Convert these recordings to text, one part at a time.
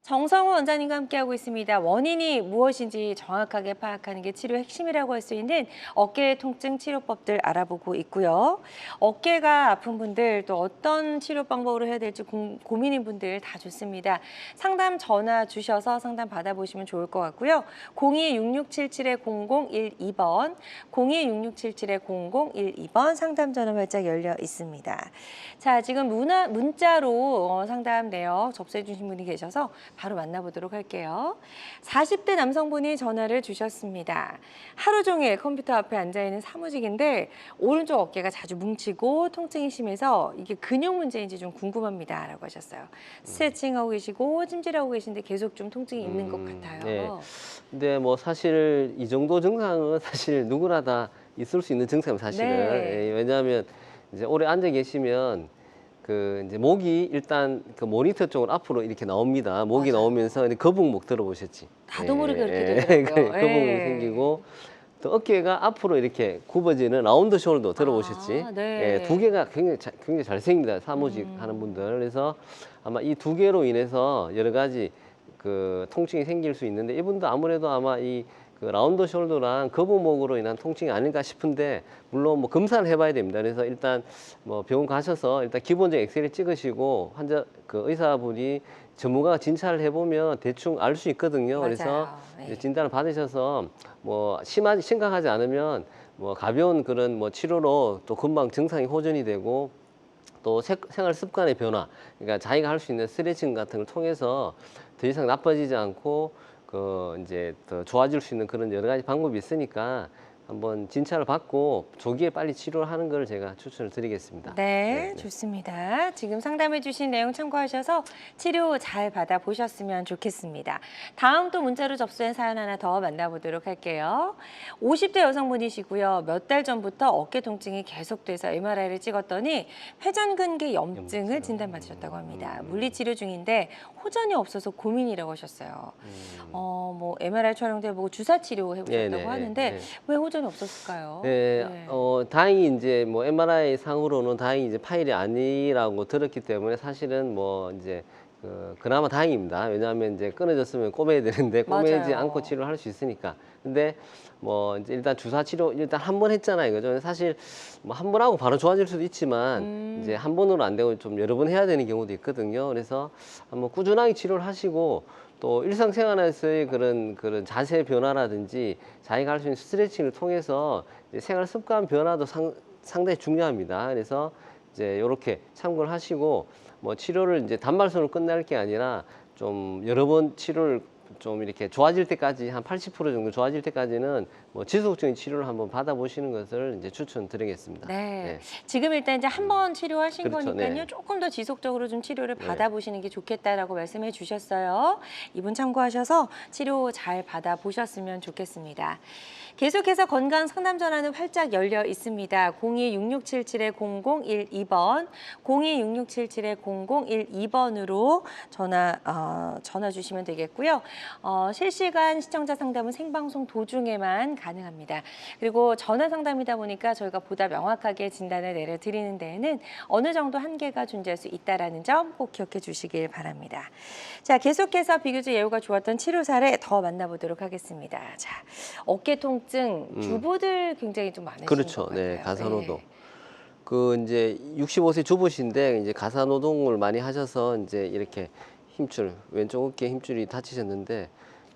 정성호 원장님과 함께하고 있습니다. 원인이 무엇인지 정확하게 파악하는 게 치료의 핵심이라고 할 수 있는 어깨 통증 치료법들 알아보고 있고요. 어깨가 아픈 분들 또 어떤 치료 방법으로 해야 될지 고민인 분들 다 좋습니다. 상담 전화 주셔서 상담 받아보시면 좋을 것 같고요. 02-6677-0012번, 02-6677-0012번 상담 전화 활짝 열려 있습니다. 자, 지금 문자로 상담 내역 접수해 주신 분이 계셔서 바로 만나보도록 할게요. 40대 남성분이 전화를 주셨습니다. 하루 종일 컴퓨터 앞에 앉아있는 사무직인데 오른쪽 어깨가 자주 뭉치고 통증이 심해서 이게 근육 문제인지 좀 궁금합니다. 라고 하셨어요. 스트레칭하고 계시고 찜질하고 계신데 계속 좀 통증이 있는 것 같아요. 네. 근데 뭐 사실 이 정도 증상은 사실 누구나 다 있을 수 있는 증상입니다, 사실은. 네. 예, 왜냐하면 이제 오래 앉아 계시면 이제 목이 일단 그 모니터 쪽으로 앞으로 이렇게 나옵니다. 목이 맞아요. 나오면서 거북목 들어보셨지? 나도 모르게 그렇게 예, 되더라고요. 거북목이 예. 생기고 또 어깨가 앞으로 이렇게 굽어지는 라운드 숄더 들어보셨지? 아, 네. 예, 두 개가 굉장히 잘생깁니다. 사무직 하는 분들. 그래서 아마 이 두 개로 인해서 여러 가지 그 통증이 생길 수 있는데 이분도 아무래도 아마 이 그 라운드 숄더랑 거북목으로 인한 통증이 아닐까 싶은데 물론 뭐 검사를 해봐야 됩니다. 그래서 일단 뭐 병원 가셔서 일단 기본적 엑스레이 찍으시고 환자 그 의사분이 전문가가 진찰을 해보면 대충 알 수 있거든요. 맞아요. 그래서 네. 이제 진단을 받으셔서 뭐 심각하지 않으면 뭐 가벼운 그런 뭐 치료로 또 금방 증상이 호전이 되고 또 생활 습관의 변화, 그러니까 자기가 할 수 있는 스트레칭 같은 걸 통해서 더 이상 나빠지지 않고 이제 더 좋아질 수 있는 그런 여러 가지 방법이 있으니까 한번 진찰을 받고 조기에 빨리 치료를 하는 걸 제가 추천을 드리겠습니다. 네, 좋습니다. 지금 상담해 주신 내용 참고하셔서 치료 잘 받아보셨으면 좋겠습니다. 다음 또 문자로 접수한 사연 하나 더 만나보도록 할게요. 50대 여성분이시고요. 몇 달 전부터 어깨 통증이 계속돼서 MRI를 찍었더니 회전근개 염증을 진단받으셨다고 합니다. 물리치료 중인데 호전이 없어서 고민이라고 하셨어요. 뭐 MRI 촬영도 해보고 주사 치료 해보셨다고 네네, 하는데 네. 왜 호전이 없었을까요? 네, 다행히 이제 뭐 MRI 상으로는 다행히 이제 파일이 아니라고 들었기 때문에 사실은 뭐 이제 그나마 다행입니다. 왜냐하면 이제 끊어졌으면 꼬매야 되는데 꼬매지 맞아요. 않고 치료를 할 수 있으니까. 근데 뭐 이제 일단 주사 치료 일단 한 번 했잖아요, 그죠? 사실 뭐 한 번 하고 바로 좋아질 수도 있지만 이제 한 번으로 안 되고 좀 여러 번 해야 되는 경우도 있거든요. 그래서 한번 꾸준하게 치료를 하시고 또 일상생활에서의 그런 자세 변화라든지 자기가 할 수 있는 스트레칭을 통해서 이제 생활 습관 변화도 상당히 중요합니다. 그래서 이제 이렇게 참고를 하시고 뭐 치료를 이제 단발성으로 끝날 게 아니라 좀 여러 번 치료를 좀 이렇게 좋아질 때까지 한 80% 정도 좋아질 때까지는 뭐 지속적인 치료를 한번 받아보시는 것을 이제 추천드리겠습니다. 네. 지금 일단 이제 한 번 치료하신 그렇죠. 거니까요. 네. 조금 더 지속적으로 좀 치료를 네. 받아보시는 게 좋겠다라고 말씀해 주셨어요. 이분 참고하셔서 치료 잘 받아보셨으면 좋겠습니다. 계속해서 건강 상담 전화는 활짝 열려 있습니다. 02-6677-0012번, 02-6677-0012번으로 전화 주시면 되겠고요. 실시간 시청자 상담은 생방송 도중에만 가능합니다. 그리고 전화 상담이다 보니까 저희가 보다 명확하게 진단을 내려드리는 데에는 어느 정도 한계가 존재할 수 있다는 점 꼭 기억해 주시길 바랍니다. 자, 계속해서 비교적 예후가 좋았던 치료 사례 더 만나보도록 하겠습니다. 자, 어깨 통증 주부들 굉장히 좀 많으신 그렇죠. 것 같아요. 네, 가사노동. 네. 이제 65세 주부신데 이제 가사노동을 많이 하셔서 이제 이렇게 힘줄, 왼쪽 어깨 힘줄이 다치셨는데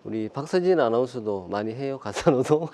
우리 박서진 아나운서도 많이 해요, 가사노동?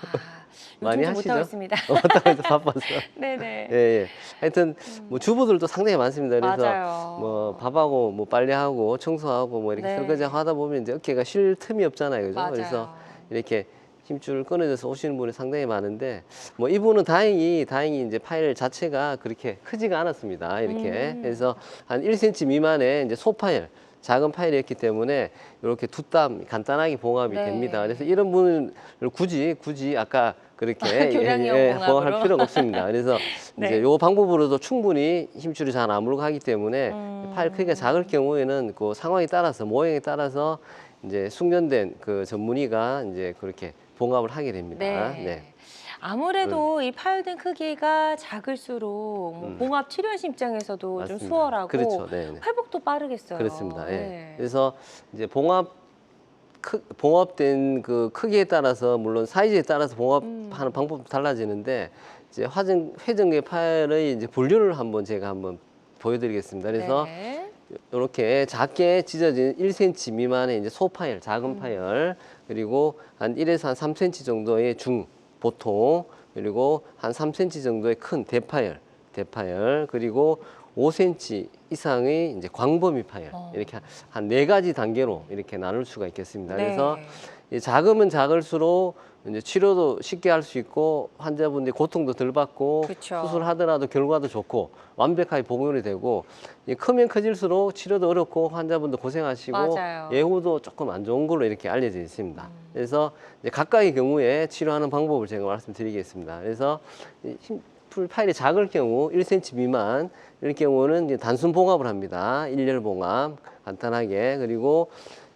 많이 요즘 좀 하시죠? 못하고 있습니다. 못하고 있어, 바빠서. 네네. 예, 예. 하여튼 뭐 주부들도 상당히 많습니다. 그래서 맞아요. 뭐 밥하고 뭐 빨래하고 청소하고 뭐 이렇게 네. 설거지하고 하다 보면 이제 어깨가 쉴 틈이 없잖아요, 그죠? 맞아요. 그래서 이렇게 힘줄 끊어져서 오시는 분이 상당히 많은데 뭐 이분은 다행히 이제 파일 자체가 그렇게 크지가 않았습니다. 이렇게 그래서 한 1cm 미만의 이제 소파일, 작은 파일이었기 때문에 이렇게 두 땀 간단하게 봉합이 네. 됩니다. 그래서 이런 분을 굳이 아까 그렇게 교량형 봉합으로. 봉합할 필요가 없습니다. 그래서 네. 이제 요 방법으로도 충분히 힘줄이 잘 아물고 하기 때문에 파일 크기가 작을 경우에는 그 상황에 따라서 모양에 따라서 이제 숙련된 그 전문의가 이제 그렇게 봉합을 하게 됩니다. 네. 네. 아무래도 이 파열된 크기가 작을수록 뭐 봉합 치료하신 입장에서도 좀 맞습니다. 수월하고 그렇죠. 네, 네. 회복도 빠르겠어요. 그렇습니다. 예. 네. 그래서 이제 봉합된 그 크기에 따라서 물론 사이즈에 따라서 봉합하는 방법도 달라지는데 이제 회전계 파열의 이제 분류를 제가 한번 보여드리겠습니다. 그래서 네. 이렇게 작게 찢어진 1cm 미만의 이제 소파열, 작은 파열, 그리고 한 1에서 한 3cm 정도의 보통, 그리고 한 3cm 정도의 큰 대파열, 그리고 5cm 이상의 이제 광범위 파열, 이렇게 한 4가지 단계로 이렇게 나눌 수가 있겠습니다. 네. 그래서 이 작으면 작을수록 이제 치료도 쉽게 할 수 있고 환자분들이 고통도 덜 받고 그쵸. 수술하더라도 결과도 좋고 완벽하게 복원이 되고, 크면 커질수록 치료도 어렵고 환자분도 고생하시고 맞아요. 예후도 조금 안 좋은 걸로 이렇게 알려져 있습니다. 그래서 이제 각각의 경우에 치료하는 방법을 제가 말씀드리겠습니다. 그래서 힘풀 파일이 작을 경우 1cm 미만 이럴 경우는 이제 단순 봉합을 합니다. 일렬 봉합 간단하게. 그리고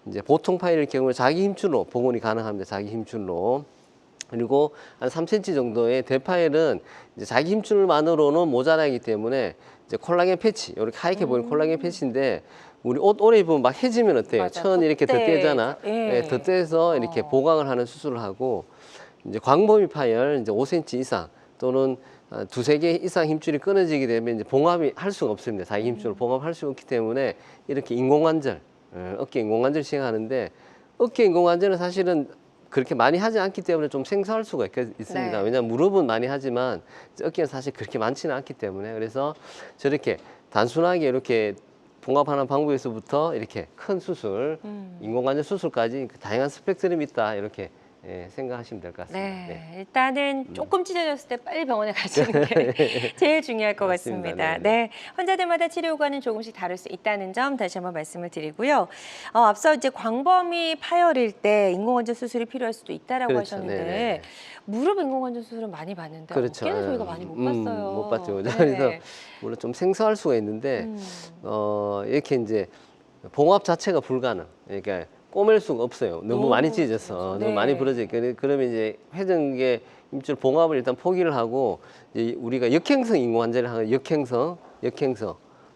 이제 보통 파일일 경우는 자기 힘줄로 복원이 가능합니다. 자기 힘줄로. 그리고 한 3cm 정도의 대파일은 이제 자기 힘줄만으로는 모자라기 때문에 이제 콜라겐 패치, 이렇게 하얗게 보이는 콜라겐 패치인데 우리 옷 오래 입으면 막 해지면 어때요? 맞아. 천 이렇게 덧대. 덧대잖아. 예. 네, 덧대서 이렇게 보강을 하는 수술을 하고, 이제 광범위 파열 이제 5cm 이상 또는 두세 개 이상 힘줄이 끊어지게 되면 이제 봉합이 할 수가 없습니다. 자기 힘줄을 봉합할 수 없기 때문에 이렇게 인공관절, 어깨 인공관절 시행하는데, 어깨 인공관절은 사실은 그렇게 많이 하지 않기 때문에 좀 생소할 수가 있습니다. 네. 왜냐하면 무릎은 많이 하지만 어깨는 사실 그렇게 많지는 않기 때문에, 그래서 저렇게 단순하게 이렇게 봉합하는 방법에서부터 이렇게 큰 수술, 인공관절 수술까지 다양한 스펙트럼이 있다, 이렇게 생각하시면 될 것 같습니다. 네, 일단은 조금 찢어졌을 때 빨리 병원에 가시는 게 제일 중요할 것 맞습니다. 같습니다. 네, 네, 환자들마다 치료 효과는 조금씩 다를 수 있다는 점 다시 한번 말씀을 드리고요. 앞서 이제 광범위 파열일 때 인공관절 수술이 필요할 수도 있다라고 그렇죠. 하셨는데 네네. 무릎 인공관절 수술은 많이 봤는데 그렇죠. 어깨는 저희가 많이 못 봤어요. 못 봤죠. 그죠? 네. 그래서 물론 좀 생소할 수가 있는데 이렇게 이제 봉합 자체가 불가능. 그러니까 꼬맬 수가 없어요. 너무 많이 찢어져서 네. 너무 많이 부러져 있고, 그러면 이제 회전계 힘줄 봉합을 일단 포기를 하고 이제 우리가 역행성 인공관절을 하는 역행성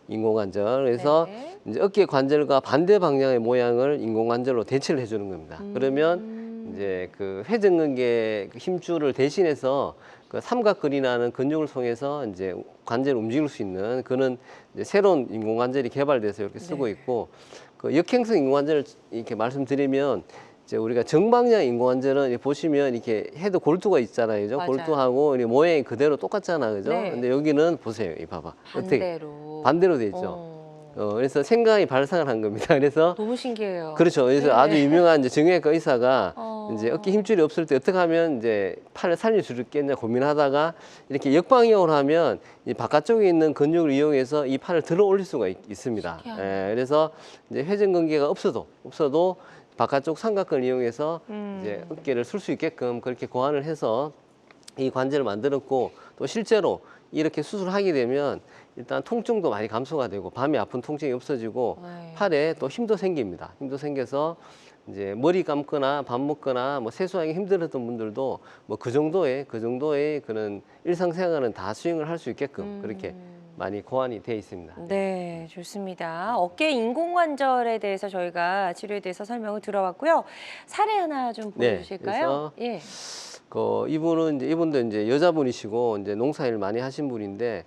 인공관절. 그래서 네. 이제 어깨 관절과 반대 방향의 모양을 인공관절로 대체를 해주는 겁니다. 그러면 이제 그 회전근개 힘줄을 대신해서 그 삼각근이라는 근육을 통해서 이제 관절을 움직일 수 있는 그런 이제 새로운 인공관절이 개발돼서 이렇게 쓰고 네. 있고, 그 역행성 인공관절을 이렇게 말씀드리면 이제 우리가 정방향 인공관절은 이렇게 보시면 이렇게 헤드 골두가 있잖아요, 그죠? 맞아요. 골두하고 이 모양이 그대로 똑같잖아, 그죠? 네. 근데 여기는 보세요, 이 봐봐. 어떻게 반대로 돼 있죠. 그래서 생각이 발상을 한 겁니다. 그래서 너무 신기해요. 그렇죠. 그래서 네. 아주 유명한 이제 정형외과 의사가 이제 어깨 힘줄이 없을 때 어떻게 하면 이제 팔을 살릴 수 있겠냐 고민하다가 이렇게 역방향으로 하면 이 바깥쪽에 있는 근육을 이용해서 이 팔을 들어 올릴 수가 있습니다. 신기하네. 그래서 이제 회전근개가 없어도 바깥쪽 삼각근을 이용해서 이제 어깨를 쓸 수 있게끔 그렇게 고안을 해서 이 관절을 만들었고, 또 실제로 이렇게 수술하게 되면 일단 통증도 많이 감소가 되고 밤에 아픈 통증이 없어지고 네. 팔에 또 힘도 생깁니다. 힘도 생겨서 이제 머리 감거나 밥 먹거나 뭐 세수하기 힘들었던 분들도 뭐 그 정도의 그런 일상생활은 다 수행을 할 수 있게끔 그렇게 많이 고안이 돼 있습니다. 네, 좋습니다. 어깨 인공관절에 대해서 저희가 치료에 대해서 설명을 들어봤고요. 사례 하나 좀 보여주실까요? 예. 이분도 이제 여자분이시고 이제 농사일 많이 하신 분인데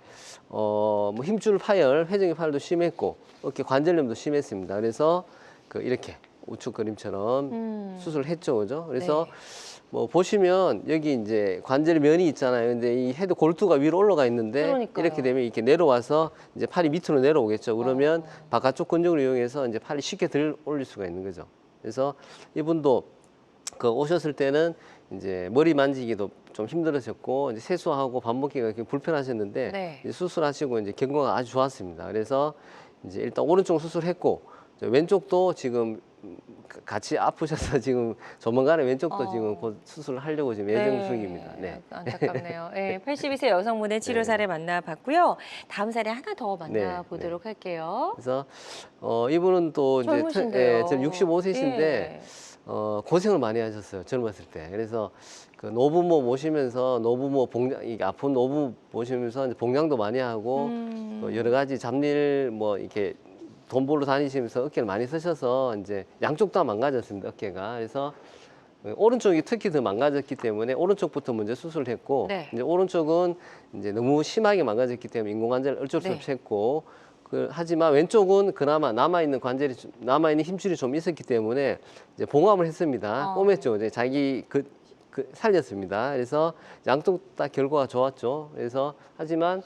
뭐 힘줄 파열, 회전기 파열도 심했고 어깨 관절염도 심했습니다. 그래서 이렇게 우측 그림처럼 수술을 했죠, 그죠? 그래서 네. 뭐 보시면 여기 이제 관절 면이 있잖아요. 근데 이 헤드 골두가 위로 올라가 있는데 그러니까요. 이렇게 되면 이렇게 내려와서 이제 팔이 밑으로 내려오겠죠. 그러면 바깥쪽 근육을 이용해서 이제 팔이 쉽게 들 올릴 수가 있는 거죠. 그래서 이분도 오셨을 때는 이제 머리 만지기도 좀 힘들으셨고 이제 세수하고 밥 먹기가 굉장히 불편하셨는데 네. 이제 수술하시고 이제 경과가 아주 좋았습니다. 그래서 이제 일단 오른쪽 수술했고 왼쪽도 지금 같이 아프셔서 지금 조만간에 왼쪽도 지금 곧 수술을 하려고 지금 예정 중입니다. 네. 안타깝네요. 네, 82세 여성분의 치료 사례 만나봤고요. 다음 사례 하나 더 만나보도록 할게요. 그래서 이분은 또 이제 젊으신데요. 지금 65세신데 예. 고생을 많이 하셨어요. 젊었을 때. 그래서 그 노부모 모시면서 노부모 봉양, 이게 아픈 노부 모시면서 이제 봉양도 많이 하고 또 여러 가지 잡일 뭐 이렇게 돈 벌러 다니시면서 어깨를 많이 쓰셔서 이제 양쪽 다 망가졌습니다. 어깨가. 그래서 오른쪽이 특히 더 망가졌기 때문에 오른쪽부터 먼저 수술을 했고 네. 이제 오른쪽은 이제 너무 심하게 망가졌기 때문에 인공관절을 어쩔 수 네. 없이 했고 하지만 왼쪽은 그나마 남아있는 관절이 남아있는 힘줄이 좀 있었기 때문에 이제 봉합을 했습니다. 꼬맸죠. 이제 자기 살렸습니다. 그래서 양쪽 다 결과가 좋았죠. 그래서 하지만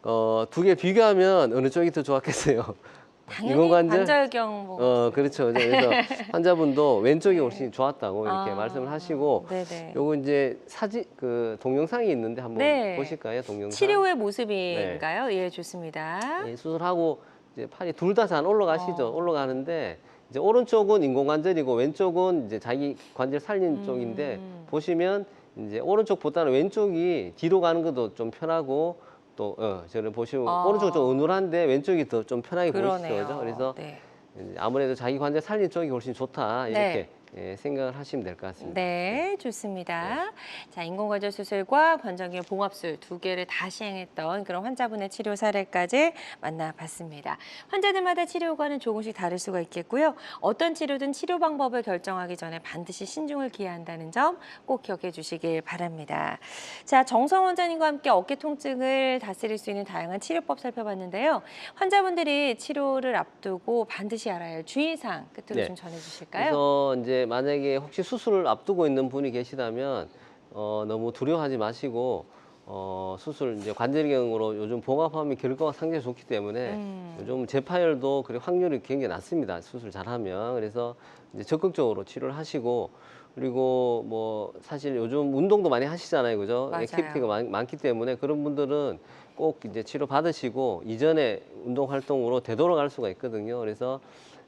두 개 비교하면 어느 쪽이 더 좋았겠어요? 당연히 관절경 뭐. 그렇죠. 그래서 환자분도 왼쪽이 훨씬 좋았다고 이렇게 말씀을 하시고, 네네. 요거 이제 사진 동영상이 있는데 한번 네. 보실까요? 동영상. 치료 후의 모습인가요? 예, 좋습니다. 예, 수술하고 이제 팔이 둘 다 잘 올라가시죠. 올라가는데 이제 오른쪽은 인공관절이고 왼쪽은 이제 자기 관절 살린 쪽인데 보시면 이제 오른쪽보다는 왼쪽이 뒤로 가는 것도 좀 편하고 또 저를 보시면 오른쪽 좀 어눌한데 왼쪽이 더 좀 편하게 그러네요. 보이시죠. 그래서 네. 이제 아무래도 자기 관절 살린 쪽이 훨씬 좋다 이렇게 생각을 하시면 될 것 같습니다. 네, 좋습니다. 자, 인공관절 수술과 관절경 봉합술 두 개를 다 시행했던 그런 환자분의 치료 사례까지 만나봤습니다. 환자들마다 치료 효과는 조금씩 다를 수가 있겠고요. 어떤 치료든 치료 방법을 결정하기 전에 반드시 신중을 기해야 한다는 점 꼭 기억해 주시길 바랍니다. 자, 정성 원장님과 함께 어깨 통증을 다스릴 수 있는 다양한 치료법 살펴봤는데요. 환자분들이 치료를 앞두고 반드시 알아야 할 주의사항 끝으로 좀 전해주실까요? 그래서 이제 만약에 혹시 수술을 앞두고 있는 분이 계시다면 너무 두려워하지 마시고 수술 이제 관절경으로 요즘 봉합하면 결과가 상당히 좋기 때문에 요즘 재파열도 그리고 확률이 굉장히 낮습니다. 수술 잘하면. 그래서 이제 적극적으로 치료를 하시고 그리고 뭐 사실 요즘 운동도 많이 하시잖아요, 그죠? 맞아요. 액티비티가 많기 때문에 그런 분들은 꼭 이제 치료 받으시고 이전에 운동 활동으로 되돌아갈 수가 있거든요. 그래서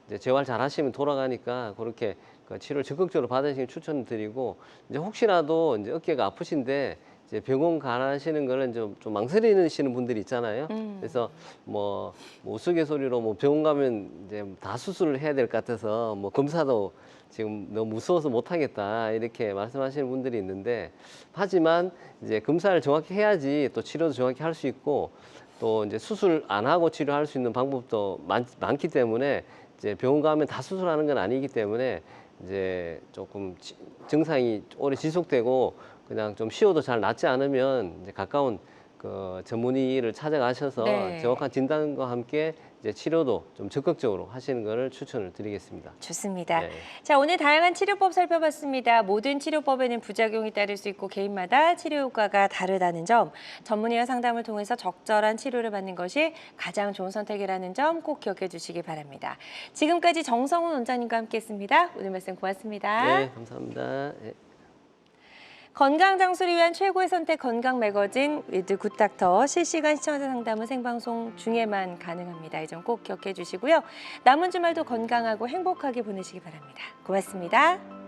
이제 재활 잘 하시면 돌아가니까 그렇게 그 치료를 적극적으로 받으시길 추천드리고 이제 혹시라도 이제 어깨가 아프신데 이제 병원 가시는 거는 좀 망설이시는 분들이 있잖아요. 그래서 뭐 우스갯소리로 뭐 병원 가면 이제 다 수술을 해야 될 것 같아서 뭐 검사도 지금 너무 무서워서 못 하겠다 이렇게 말씀하시는 분들이 있는데 하지만 이제 검사를 정확히 해야지 또 치료도 정확히 할 수 있고 또 이제 수술 안 하고 치료할 수 있는 방법도 많기 때문에 이제 병원 가면 다 수술하는 건 아니기 때문에 이제 조금 증상이 오래 지속되고 그냥 좀 쉬어도 잘 낫지 않으면 이제 가까운 그 전문의를 찾아가셔서 정확한 진단과 함께 이제 치료도 좀 적극적으로 하시는 것을 추천을 드리겠습니다. 좋습니다. 네. 자, 오늘 다양한 치료법 살펴봤습니다. 모든 치료법에는 부작용이 따를 수 있고 개인마다 치료 효과가 다르다는 점, 전문의와 상담을 통해서 적절한 치료를 받는 것이 가장 좋은 선택이라는 점 꼭 기억해 주시기 바랍니다. 지금까지 정성훈 원장님과 함께했습니다. 오늘 말씀 고맙습니다. 네, 감사합니다. 네. 건강 장수를 위한 최고의 선택 건강 매거진 위드 굿닥터 실시간 시청자 상담은 생방송 중에만 가능합니다. 이 점 꼭 기억해 주시고요. 남은 주말도 건강하고 행복하게 보내시기 바랍니다. 고맙습니다.